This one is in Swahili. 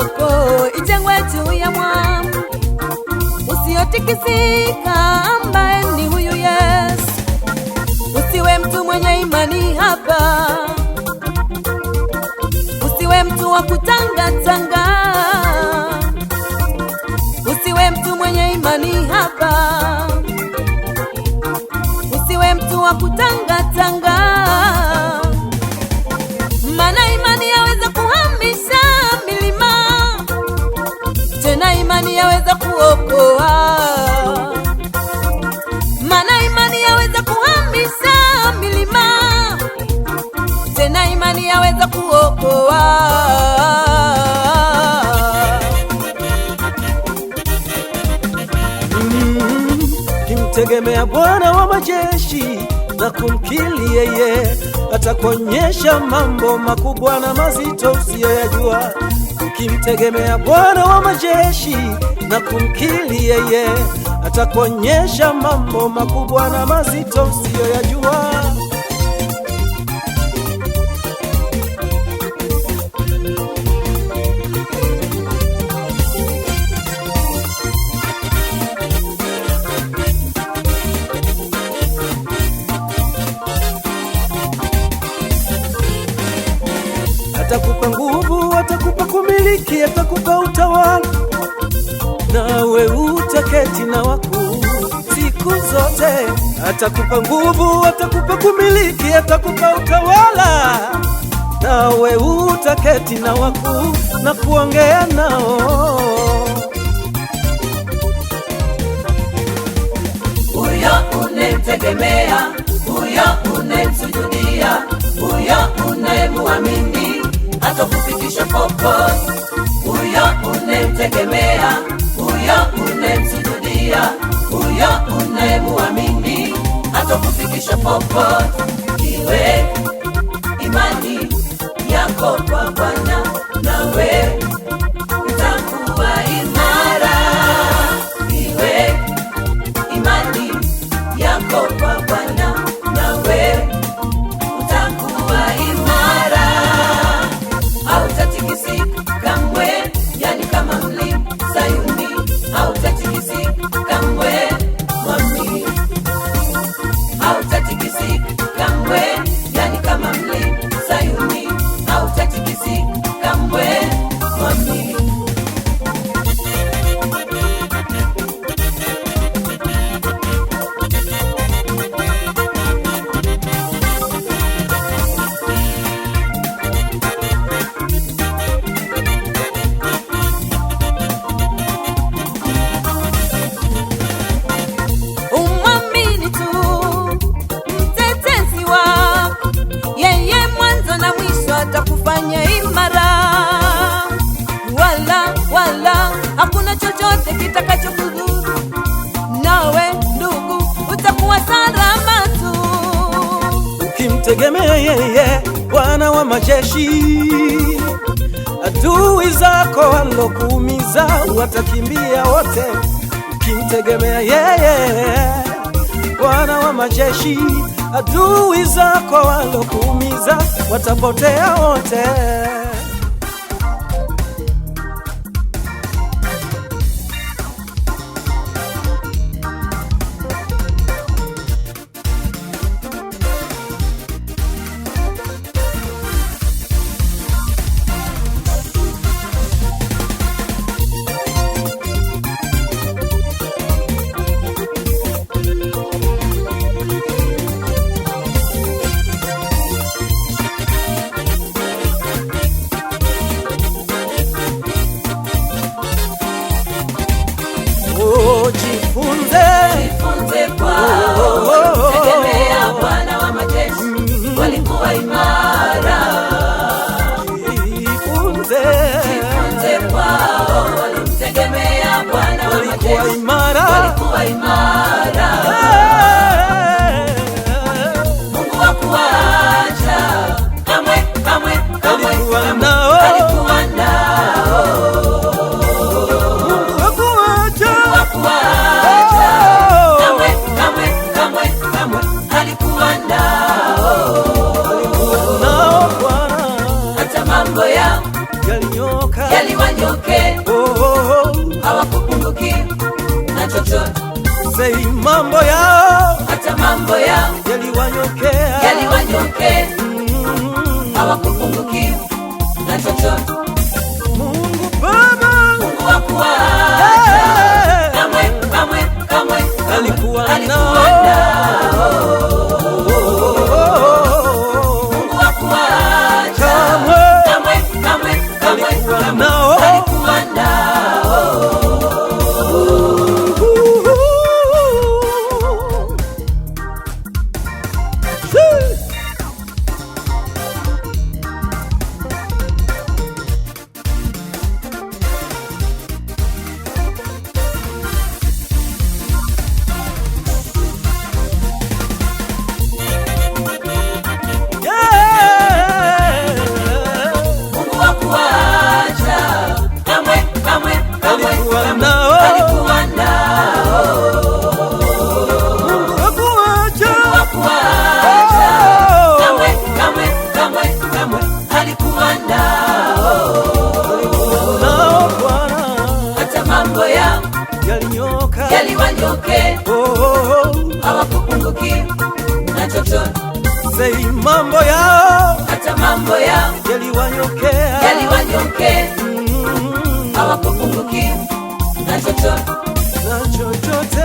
yako ijengwe juu ya mwamba usiotikisika, ambaye ni huyu Yesu. Usiwe mtu mwenye imani hapa, usiwe mtu wa kutangatanga, usiwe mtu mwenye imani hapa, usiwe mtu wa kutangatanga, maana imani yaweza kuhamisha milima, tena imani yaweza kuokoa, maana imani yaweza kuhamisha milima, tena imani yaweza kuokoa. Kimtegemea Bwana wa majeshi na kumkili yeye, atakuonyesha mambo makubwa na mazito usiyoyajua. Ukimtegemea Bwana wa majeshi na kumkili yeye, atakuonyesha mambo makubwa na mazito usiyoyajua. Atakupa nguvu, atakupa kumiliki, atakupa utawala, nawe utaketi na wakuu siku zote. Atakupa nguvu, atakupa kumiliki, atakupa utawala, nawe utaketi na wakuu na kuongea nao. Huyo unemtegemea, huyo unemsujudia, huyo unemuamini, atakufikisha popote. Huyo unemtegemea, huyo unemsujudia, huyo unemuamini, atakufikisha popote. Iwe imani yako kwa Bwana, nawe utakuwa imara. Iwe imani yako kwa Bwana, nawe utakuwa imara. Hautatikisika kamwe, yani kama mlima Sayuni, hautatikisika kamwe mwamini. Hautatikisika kamwe, yani kama mlima Sayuni, hautatikisika kamwe mwamini. Umwamini tu mtetezi wako, yeye mwanzo na mwisho atakufanya imara. Wala hakuna chochote kitakachokudhuru, nawe ndugu utakuwa salama tu. Ukimtegemea yeye, Bwana wa majeshi, adui zako walokuumiza watakimbia wote. Ukimtegemea yeye, Bwana wa majeshi, adui zako walokuumiza watapotea wote. Jifunze kwao, tegemea Bwana wa majeshi, walikuwa imara. Jifunze kwao, walimtegemea Bwana wa majeshi, walikuwa imara. Mungu hakuacha kamwe, alikuwa nao. Mambo yao yaliwanyoka, hawakupunguki na chochote. Sei mambo yao, Hata mambo yao yaliwanyokea, hawakupunguki na chochote. Mungu Baba, Mungu hakuwaacha kamwe, kamwe, kamwe, alikuwa alikuwa nao. nao. Mungu hakuwaacha kamwe, kamwe, kamwe, Alikuwa kamwe, nao. alikuwa nao. Mungu hakuwaacha kamwe, kamwe, kamwe, Alikuwa kamwe, nao. alikuwa nao. Mungu hakuacha. Hakuwaacha kamwe, kamwe, kamwe, kamwe, alikuwa nao. Nao Bwana, Hata mambo yao yalinyoka. yaliwanyokea, hawakupunguki na chochote. Sei mambo yao, Hata mambo yao yaliwanyokea, hawakupunguki na chochote. na chochote.